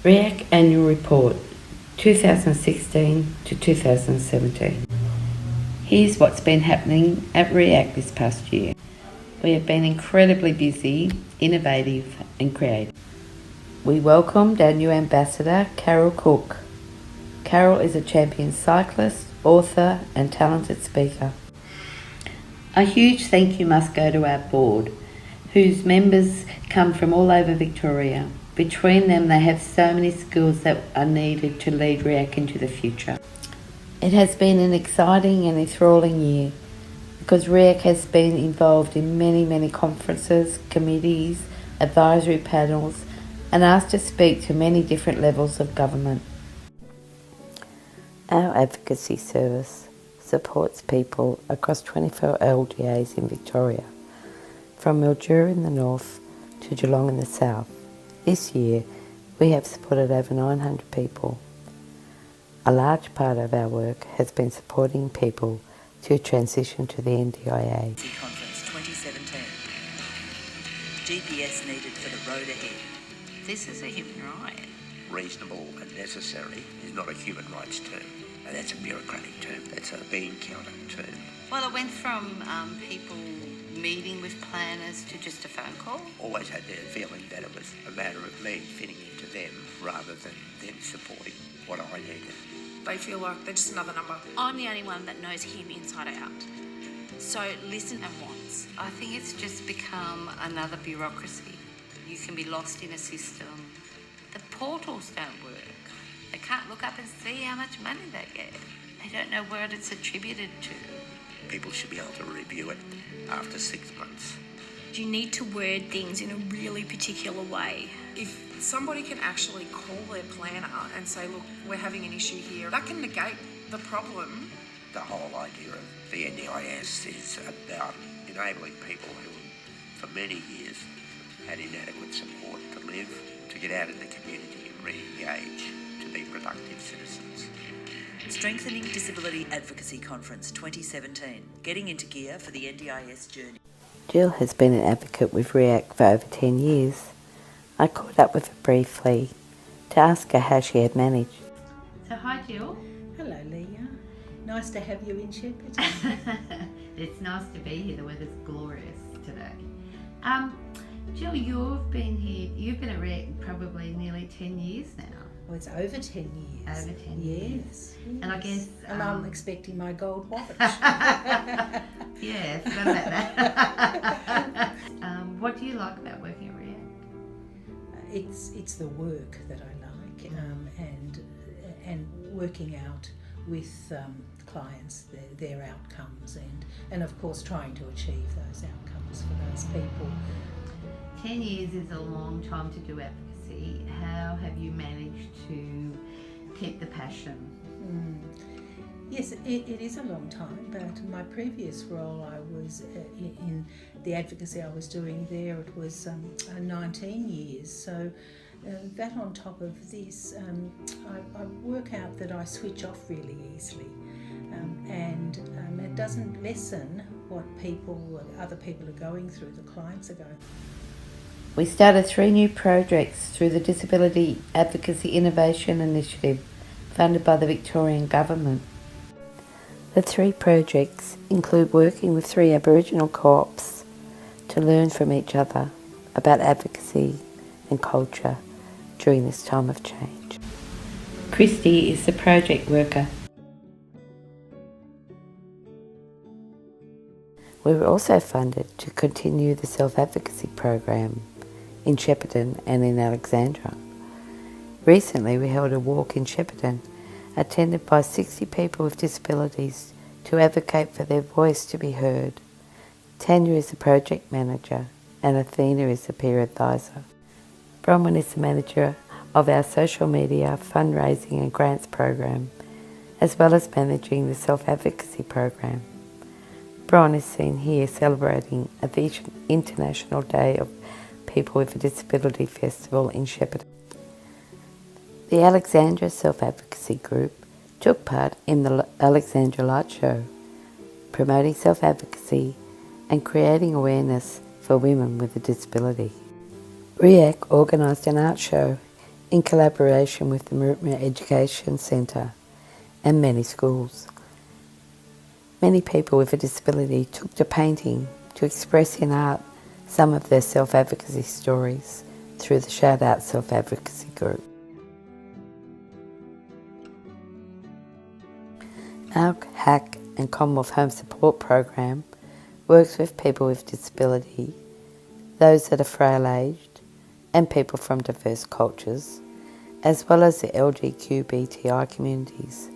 Riac Annual Report 2016 to 2017. Here's what's been happening at Riac this past year. We have been incredibly busy, innovative and creative. We welcomed our new ambassador, Carol Cook. Carol is a champion cyclist, author and talented speaker. A huge thank you must go to our board, whose members come from all over Victoria. Between them, they have so many skills that are needed to lead Riac into the future. It has been an exciting and enthralling year because Riac has been involved in many conferences, committees, advisory panels and asked to speak to many different levels of government. Our advocacy service supports people across 24 LGAs in Victoria, from Mildura in the north to Geelong in the south. This year, we have supported over 900 people. A large part of our work has been supporting people to transition to the NDIA. Conference 2017. GPS needed for the road ahead. This is a human right. Reasonable and necessary is not a human rights term. And that's a bureaucratic term. That's a bean counter term. Well, it went from people meeting with planners to just a phone call. Always had the feeling that it was a matter of me fitting into them rather than them supporting what I needed. They feel like they're just another number. I'm the only one that knows him inside out. So listen and wants. I think it's just become another bureaucracy. You can be lost in a system. The portals don't work. They can't look up and see how much money they get. They don't know where it's attributed to. People should be able to review it after 6 months. You need to word things in a really particular way. If somebody can actually call their planner and say, look, we're having an issue here, that can negate the problem. The whole idea of the NDIS is about enabling people who for many years had inadequate support to live, to get out in the community and re-engage, to be productive citizens. Strengthening Disability Advocacy Conference 2017. Getting into gear for the NDIS journey. Jill has been an advocate with Riac for over 10 years. I caught up with her briefly to ask her how she had managed. So hi Jill. Hello Leah, nice to have you in Shepparton. It's nice to be here, the weather's glorious today. Jill, you've been at Riac probably nearly 10 years now. Well, it's over 10 years. Over 10 years. Yes. And I guess... And I'm expecting my gold watch. Yeah, forgot about that. What do you like about working at Riac? It's the work that I like, and working out with clients their outcomes and of course trying to achieve those outcomes for those people. 10 years is a long time to do advocacy. How have you managed to keep the passion? Yes, it is a long time, but my previous role, I was in the advocacy I was doing there, it was 19 years. So that on top of this, I work out that I switch off really easily, and it doesn't lessen what other people are going through, the clients are going through. We started 3 new projects through the Disability Advocacy Innovation Initiative funded by the Victorian Government. The 3 projects include working with 3 Aboriginal co-ops to learn from each other about advocacy and culture during this time of change. Christy is the project worker. We were also funded to continue the self-advocacy program in Shepparton and in Alexandra. Recently we held a walk in Shepparton attended by 60 people with disabilities to advocate for their voice to be heard. Tanya is the project manager and Athena is the peer advisor. Bronwyn is the manager of our social media, fundraising and grants program, as well as managing the self-advocacy program. Bron is seen here celebrating at the International Day of People with a Disability Festival in Shepparton. The Alexandra Self-Advocacy Group took part in the Alexandra Light Show, promoting self-advocacy and creating awareness for women with a disability. Riac organised an art show in collaboration with the Maripma Education Centre and many schools. Many people with a disability took to painting to express in art some of their self-advocacy stories through the Shout Out Self-Advocacy Group. Our HAC and Commonwealth Home Support Program works with people with disability, those that are frail-aged, and people from diverse cultures, as well as the LGBTI communities,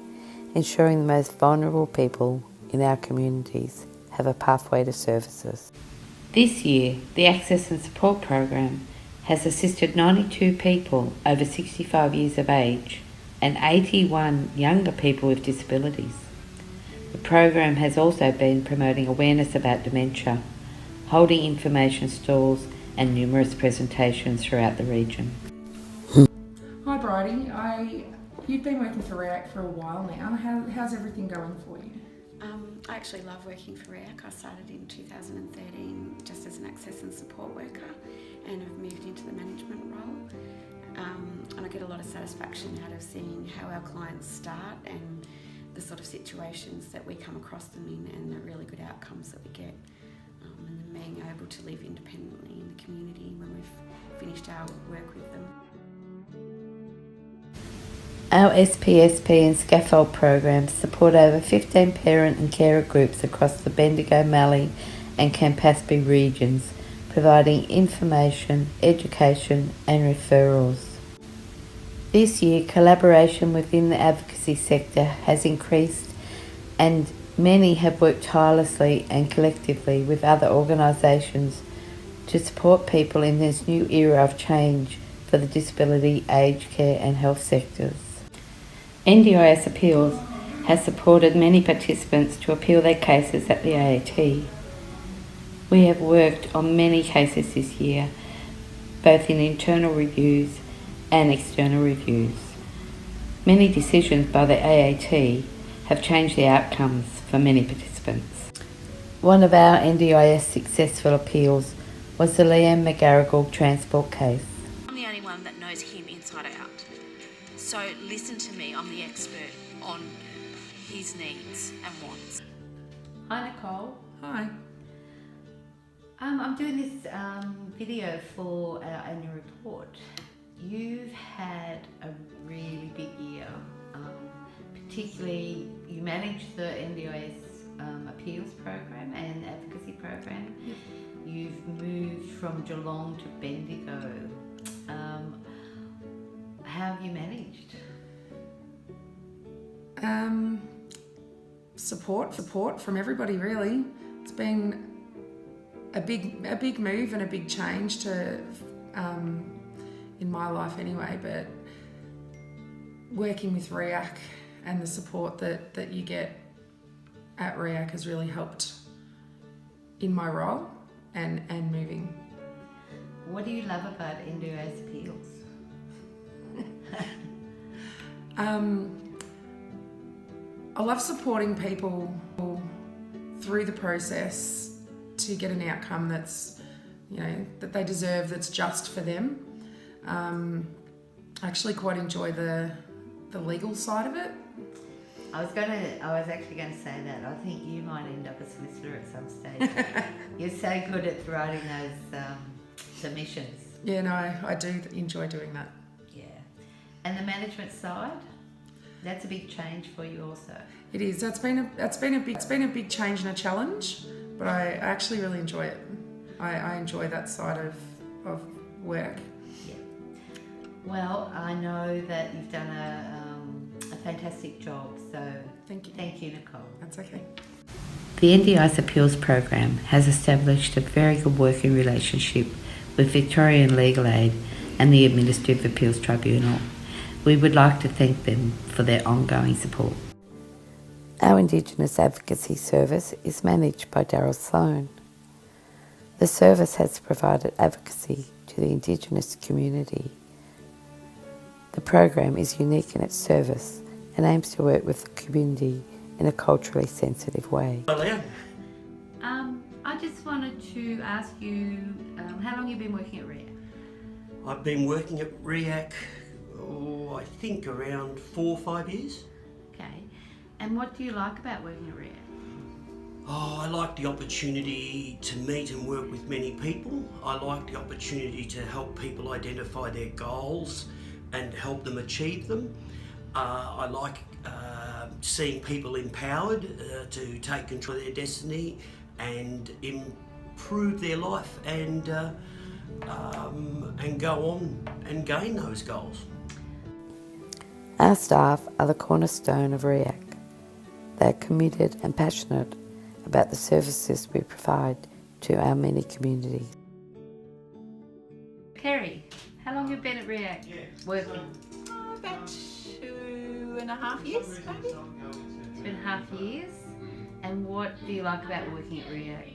ensuring the most vulnerable people in our communities have a pathway to services. This year, the Access and Support Program has assisted 92 people over 65 years of age and 81 younger people with disabilities. The program has also been promoting awareness about dementia, holding information stalls and numerous presentations throughout the region. Hi Bridie, you've been working for Riac for a while now. How's everything going for you? I actually love working for Riac. I started in 2013 just as an access and support worker and have moved into the management role. And I get a lot of satisfaction out of seeing how our clients start and the sort of situations that we come across them in and the really good outcomes that we get. And then being able to live independently in the community when we've finished our work with them. Our SPSP and Scaffold programs support over 15 parent and carer groups across the Bendigo, Mallee and Campaspe regions, providing information, education and referrals. This year, collaboration within the advocacy sector has increased and many have worked tirelessly and collectively with other organisations to support people in this new era of change for the disability, aged care and health sectors. NDIS Appeals has supported many participants to appeal their cases at the AAT. We have worked on many cases this year, both in internal reviews and external reviews. Many decisions by the AAT have changed the outcomes for many participants. One of our NDIS successful appeals was the Liam McGarrigle transport case. I'm the only one that knows him inside out. So listen to me, I'm the expert on his needs and wants. Hi Nicole. Hi. I'm doing this video for our annual report. You've had a really big year, particularly you managed the NDIS appeals program and advocacy program. Yep. You've moved from Geelong to Bendigo. How have you managed? Support from everybody really. It's been a big move and a big change to in my life anyway, but working with Riac and the support that you get at Riac has really helped in my role and moving. What do you love about NDIS appeals? I love supporting people through the process to get an outcome that's, that they deserve, that's just for them. I actually quite enjoy the legal side of it. I was actually going to say that. I think you might end up a solicitor at some stage. You're so good at writing those submissions. Yeah, no, I do enjoy doing that. Yeah. And the management side? That's a big change for you also. It is. That's been a big change and a challenge, but I actually really enjoy it. I enjoy that side of work. Yeah. Well, I know that you've done a fantastic job, so thank you. Thank you, Nicole. That's okay. The NDIS Appeals Program has established a very good working relationship with Victorian Legal Aid and the Administrative Appeals Tribunal. We would like to thank them for their ongoing support. Our Indigenous Advocacy Service is managed by Daryl Sloan. The service has provided advocacy to the Indigenous community. The program is unique in its service and aims to work with the community in a culturally sensitive way. I just wanted to ask you, how long have you been working at Riac? I've been working at Riac I think around 4 or 5 years. Okay. And what do you like about working at Riac? Oh, I like the opportunity to meet and work with many people. I like the opportunity to help people identify their goals and help them achieve them. I like seeing people empowered to take control of their destiny and improve their life and go on and gain those goals. Our staff are the cornerstone of Riac. They're committed and passionate about the services we provide to our many communities. Kerry, how long have you been at Riac working? About 2.5 years, maybe. 2.5 years. And what do you like about working at Riac?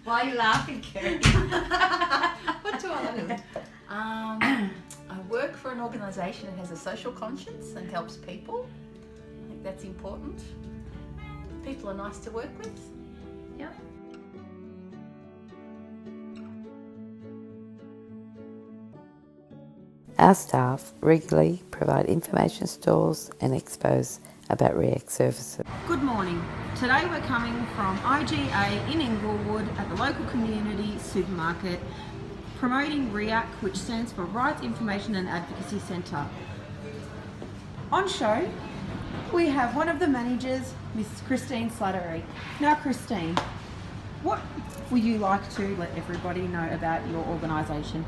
Why are you laughing, Kerry? What do I like? I work for an organisation that has a social conscience and helps people. I think that's important. People are nice to work with. Yep. Our staff regularly provide information stalls and expos about Riac services. Good morning. Today we're coming from IGA in Inglewood at the local community supermarket promoting Riac, which stands for Rights Information and Advocacy Centre. On show we have one of the managers, Miss Christine Slattery. Now Christine, what would you like to let everybody know about your organisation?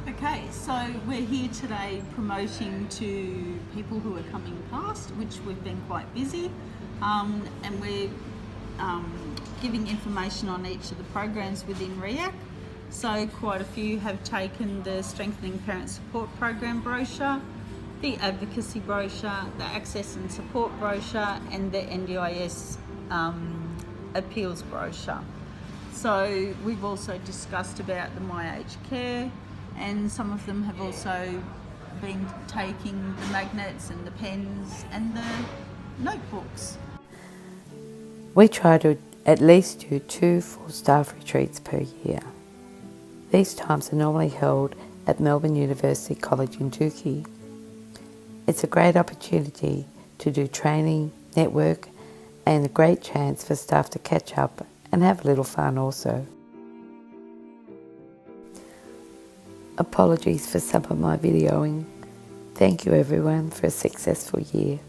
Okay, so we're here today promoting to people who are coming past, which we've been quite busy, and we're giving information on each of the programs within Riac. So quite a few have taken the Strengthening Parent Support Program brochure, the Advocacy brochure, the Access and Support brochure, and the NDIS Appeals brochure. So we've also discussed about the My Aged Care, and some of them have also been taking the magnets and the pens and the notebooks. We try to at least do 2 full staff retreats per year. These times are normally held at Melbourne University College in Dookie. It's a great opportunity to do training, network, and a great chance for staff to catch up and have a little fun also. Apologies for some of my videoing. Thank you everyone for a successful year.